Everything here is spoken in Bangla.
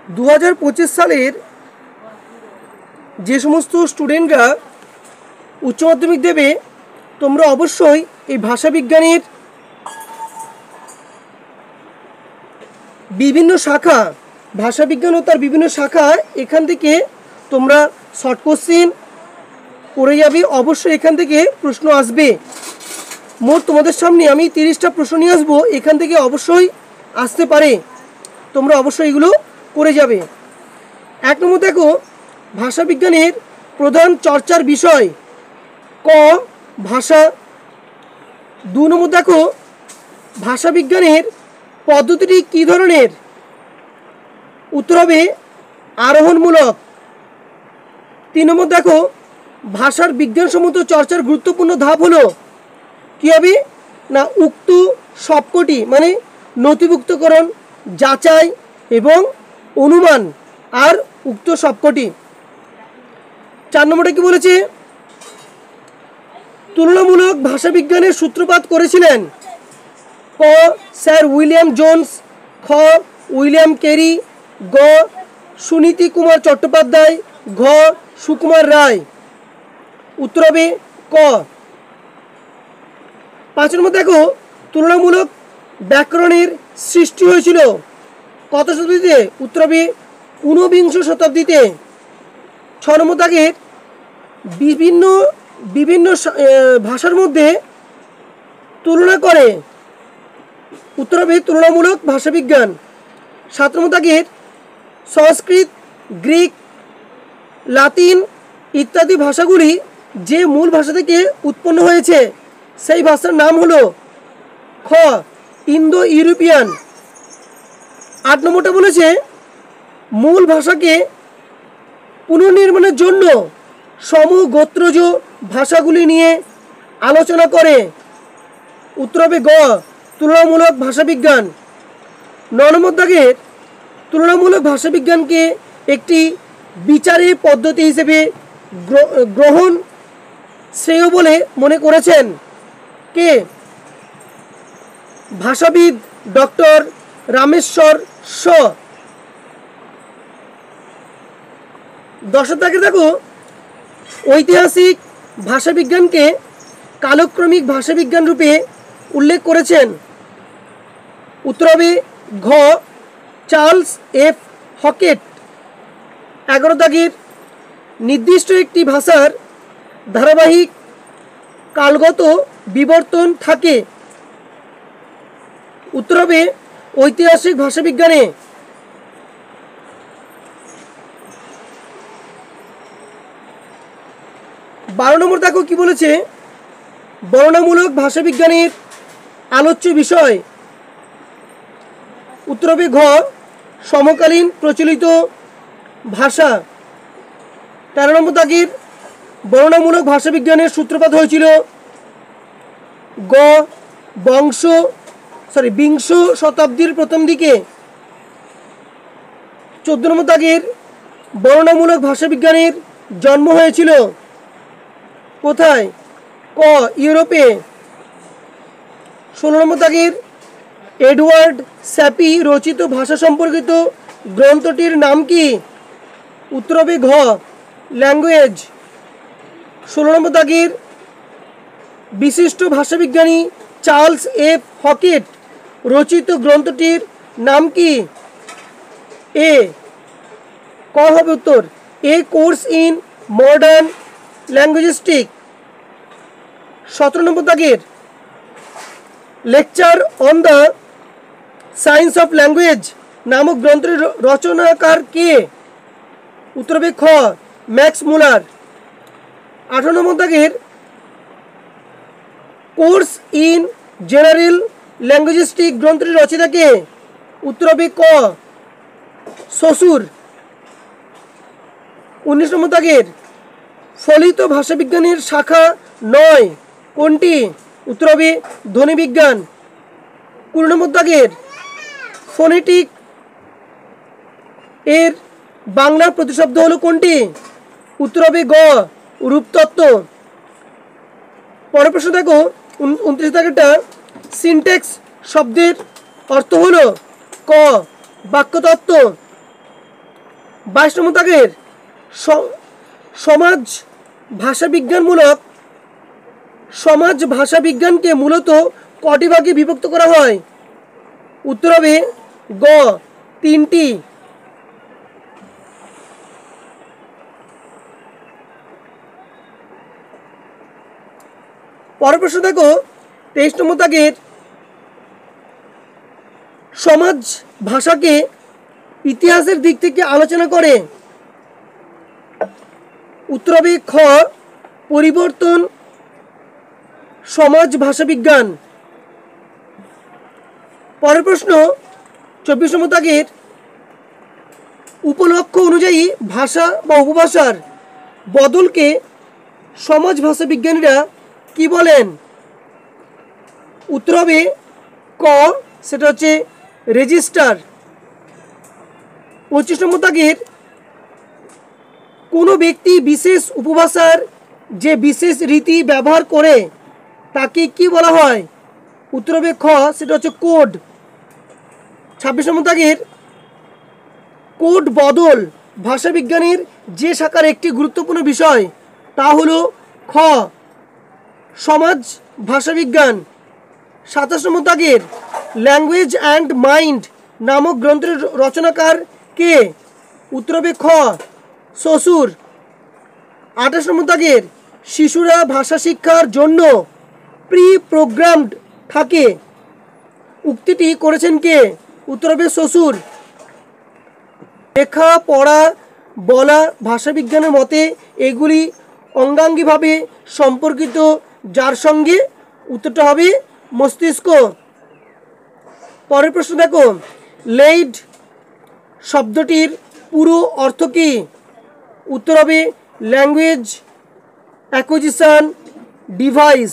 2025 সালের যে সমস্ত স্টুডেন্টরা উচ্চ মাধ্যমিক দেবে তোমরা অবশ্যই এই ভাষাবিজ্ঞানের বিভিন্ন শাখা, ভাষাবিজ্ঞান ও তার বিভিন্ন শাখা এখান থেকে তোমরা শর্ট কোশ্চেন করে যাবে। অবশ্যই এখান থেকে প্রশ্ন আসবে। মোট তোমাদের সামনে আমি 30টা প্রশ্ন নিয়ে আসবো, এখান থেকে অবশ্যই আসতে পারে, তোমরা অবশ্যই এগুলো করে যাবে। 1 নম্বর দেখো, ভাষাবিজ্ঞানের প্রধান চর্চার বিষয় ক ভাষা। 2 নম্বর দেখো, ভাষাবিজ্ঞানের পদ্ধতিটি কী ধরনের? উত্তর হবে আরোহণমূলক। 3 নম্বর দেখো, ভাষার বিজ্ঞানসম্মত চর্চার গুরুত্বপূর্ণ ধাপ হলো কী হবে না উক্ত সবকটি, মানে নথিভুক্তকরণ, যাচাই এবং অনুমান আর উক্ত সবকটি। 4 নম্বরটা কি বলেছে? তুলনামূলক ভাষাবিজ্ঞানের সূত্রপাত করেছিলেন ক স্যার উইলিয়াম জোন্স, খ উইলিয়াম ক্যারি, গ সুনীতি কুমার চট্টোপাধ্যায়, ঘ সুকুমার রায়। উত্তর হবে ক। 5 নম্বর দেখো, তুলনামূলক ব্যাকরণের সৃষ্টি হয়েছিল কত শতাব্দীতে? উত্তর হবে 19বিংশ শতাব্দীতে। 6 নম্বর দাগের বিভিন্ন বিভিন্ন ভাষার মধ্যে তুলনা করে। উত্তর হবে তুলনামূলক ভাষাবিজ্ঞান। 7 নম্বর দাগের সংস্কৃত, গ্রিক, লাতিন ইত্যাদি ভাষাগুলি যে মূল ভাষা থেকে উৎপন্ন হয়েছে সেই ভাষার নাম হলো খ ইন্দো ইউরোপিয়ান। 8 নম্বরটা বলেছে মূল ভাষাকে পুনর্নির্মাণের জন্য সমগোত্রজ ভাষাগুলি নিয়ে আলোচনা করে। উত্তর হবে গ তুলনামূলক ভাষাবিজ্ঞান। 9 নম্বর দাগের তুলনামূলক ভাষাবিজ্ঞানকে একটি বিচারের পদ্ধতি হিসেবে গ্রহণ শ্রেয় বলে মনে করেছেন কে? ভাষাবিদ ডক্টর রামেশ্বর শ। 10 দাগের দেখো, ঐতিহাসিক ভাষাবিজ্ঞানকে কালক্রমিক ভাষাবিজ্ঞান রূপে উল্লেখ করেছেন। উত্তর হবে ঘ চার্লস এফ হকেট। 11 দাগের নির্দিষ্ট একটি ভাষার ধারাবাহিক কালগত বিবর্তন থাকে। উত্তর হবে ঐতিহাসিক ভাষাবিজ্ঞানে। 12 নম্বর দেখো কি বলেছে, বর্ণনামূলক ভাষাবিজ্ঞানের আলোচ্য বিষয়। উত্তর হবে ঘ সমকালীন প্রচলিত ভাষা। 13 নম্বর দাগের বর্ণনামূলক ভাষাবিজ্ঞানের সূত্রপাত হয়েছিল গ বিংশ শতাব্দীর প্রথম দিকে। 14 নম্বর দাগের বর্ণনামূলক ভাষাবিজ্ঞানের জন্ম হয়েছিল কোথায়? ক ইউরোপে। 16 নম্বর দাগের এডওয়ার্ড স্যাপি রচিত ভাষা সম্পর্কিত গ্রন্থটির নাম কি? উত্তর হবে ঘ ল্যাঙ্গুয়েজ। 16 নম্বর দাগের বিশিষ্ট ভাষাবিজ্ঞানী চার্লস এফ হকেট রচিত গ্রন্থটির নাম কি? এ ক হবে উত্তর এ কোর্স ইন মডার্ন ল্যাঙ্গুইস্টিক। 17 নম্বর দাগের lecture on the science of language নামক গ্রন্থের রচনাকার কে? উত্তর হবে খ ম্যাক্স মুলার। 18 নম্বর দাগের কোর্স ইন জেনারেল ল্যাঙ্গুইস্টিক গ্রন্থটির রচয়িতা কে? উত্তর হবে ক শ্বশুর। 19 নম্বর দাগের ফলিত ভাষাবিজ্ঞানের শাখা নয় কোনটি? উত্তর হবে ধ্বনিবিজ্ঞান। 20 নম্বর দাগের ফোনেটিক এর বাংলা প্রতিশব্দ হলো কোনটি? উত্তর হবে গ রূপতত্ত্ব। পরের প্রশ্ন দেখো 29 দাগেরটা সিনট্যাক্স শব্দের অর্থ হলো ক বাক্যতত্ত্ব। 22 নম্বর দাগের সমাজ ভাষাবিজ্ঞানমূলক সমাজ ভাষাবিজ্ঞানকে মূলত কটি ভাগে বিভক্ত করা হয়? উত্তর হবে গ 3টি। পরের প্রশ্ন দেখো 23 নম্বর দাগের সমাজ ভাষাকে ইতিহাসের দিক থেকে আলোচনা করে। উত্তর হবে খ পরিবর্তন সমাজ ভাষাবিজ্ঞান। পরের প্রশ্ন 24 নম্বর দাগের উপলক্ষ অনুযায়ী ভাষা বা উপভাষার বদলকে সমাজ ভাষাবিজ্ঞানীরা কি বলেন? উত্তর হবে ক সেটা হচ্ছে রেজিস্টার। 25 নম্বর দাগের কোনো ব্যক্তি বিশেষ উপভাষার যে বিশেষ রীতি ব্যবহার করে তাকে কি বলা হয়? উত্তর হবে খ সেটা হচ্ছে কোড। 26 নম্বর দাগের কোড বদল ভাষাবিজ্ঞানের যে শাখার একটি গুরুত্বপূর্ণ বিষয় তা হলো খ সমাজ ভাষাবিজ্ঞান। 27 নম্বর দাগের ল্যাঙ্গুয়েজ অ্যান্ড মাইন্ড নামক গ্রন্থের রচনাকার কে? উত্তর হবে খ শ্বশুর। 28 নম্বর দাগের শিশুরা ভাষা শিক্ষার জন্য প্রি প্রোগ্রামড থাকে উক্তিটি করেছেন কে? উত্তর হবে শ্বশুর। লেখা পড়া বলা ভাষাবিজ্ঞানের মতে এগুলি অঙ্গাঙ্গিভাবে সম্পর্কিত যার সঙ্গে? উত্তরটা হবে মস্তিষ্ক। পরের প্রশ্ন দেখো লেইড শব্দটির পুরো অর্থ কি? উত্তর হবে ল্যাঙ্গুয়েজ অ্যাকুইজিশন ডিভাইস।